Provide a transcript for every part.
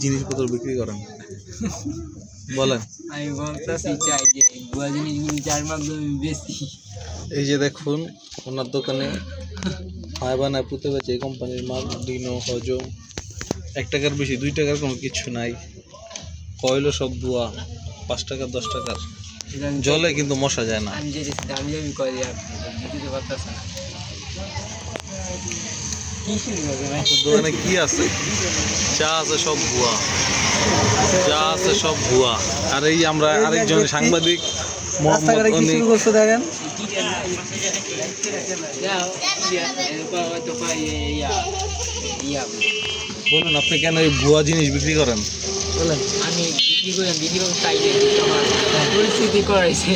জিনিসপত্র বিক্রি করেন? বলেন। আমি বলতেছি চাই যে ভুয়া জিনিসগুলি যার মাধ্যমে বেশি। এই যে দেখুন ওনার দোকানে হয় বানায় পুঁতে বেচে এই কোম্পানির মাল, ডিনো, হজম। 1 টাকার বেশি 2 টাকার কোনো কিছু নাই। কয়লো সব বুয়া, 5 টাকার 10 টাকার জলে কিন্তু মশা যায় না। আমি যেটা দামি দামি করি আপনি দিতে পারতেছে না। কি শুরু করবে ভাই? দোকানে কি আছে? চা আছে সব ভুয়া, যা আছে সব ভুয়া। আর এই আমরা আরেকজন সাংবাদিক মোহাম্মদ উনি দেখেন বলুন আপনি কেন এই ভুয়া জিনিস বিক্রি করেন? বলেন। আমি বিক্রি করে বিক্রি করতে চাইলে আমার পরিস্থিতি করাইছে।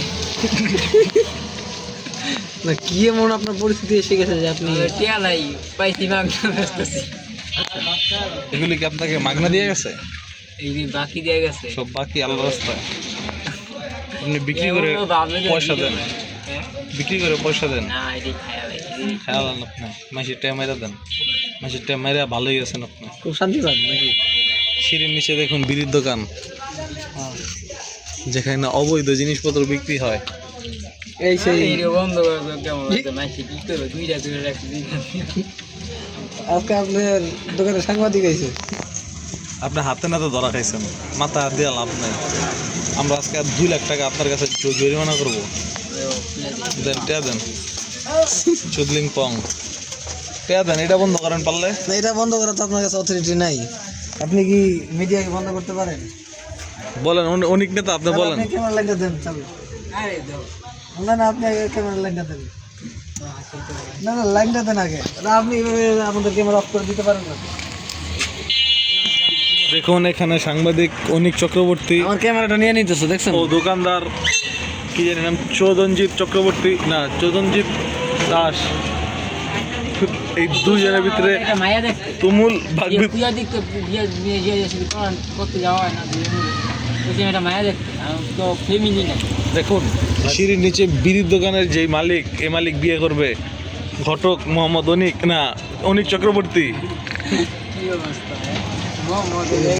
না কি এমন আপনার পরিস্থিতি এসে গেছে যে আপনি টিয়া নাই পাইছি মাগনা বেচতেছি। এগুলি কি আপনাকে মাগনা দিয়ে গেছে? এই যে বাকি দিয়ে গেছে সব বাকি আল্লাহ রাস্তায়। আপনি বিক্রি করে পয়সা দেন, বিক্রি করে পয়সা দেন। না এটি খায়া ভাই খেয়াল আন আপনি মাসির টাইম মেরা দেন, মাসির টাইম মেরা ভালোই আছেন আপনি। খুব শান্তি পান নাকি? সিঁড়ির নিচে দেখুন বিড়ির দোকান, যেখানে অবৈধ জিনিসপত্র বিক্রি হয়। এই সেই বন্ধ করে কেমন লাগছে মাসি কি করবে 2টা করে রাখছি। আজকে আপনার দোকানে সাংবাদিক আইছে। আপনি হাতে নাতে ধরা খাইছেন, মাথা হাত দিয়ে লাভ নাই। আমরা আজকে 2 লাখ টাকা আপনার কাছে জরিমানা করবো। দেন টেয়া দেন, চুদলিং পং টেয়া দেন। এটা বন্ধ করেন পারলে। না এটা বন্ধ করা তো আপনার কাছে অথরিটি নাই। আপনি কি মিডিয়াকে বন্ধ করতে পারেন? বলেন অনেক নেতা, আপনি বলেন। আপনি ক্যামেরা লাইনটা দেন চালু। আরে দাও না না আপনি আগে ক্যামেরা লাইনটা দেন। না না লাইনটা দেন আগে। না আপনি এভাবে আমাদের ক্যামেরা অফ করে দিতে পারেন না। দেখুন এখানে সাংবাদিক অনিক চক্রবর্তী আমার ক্যামেরাটা নিয়ে নিতেছে দেখছেন? ও দোকানদার কি জানি নাম, চৌধনজিৎ চক্রবর্তী না চৌধনজিৎ দাস, এই দুজনের ভিতরে এটা মায়া দেখতে তুমুল ভাগবিক। বিয়া দেখতে বিয়া করতে যাওয়া হয় না ওই যে এটা মায়া দেখতে তো ফ্যামিলি না। দেখুন সিঁড়ির নিচে বিড়ির দোকানের যেই মালিক, এ মালিক বিয়ে করবে ঘটক মোহাম্মদ অনিক না অনিক চক্রবর্তী। কি অবস্থা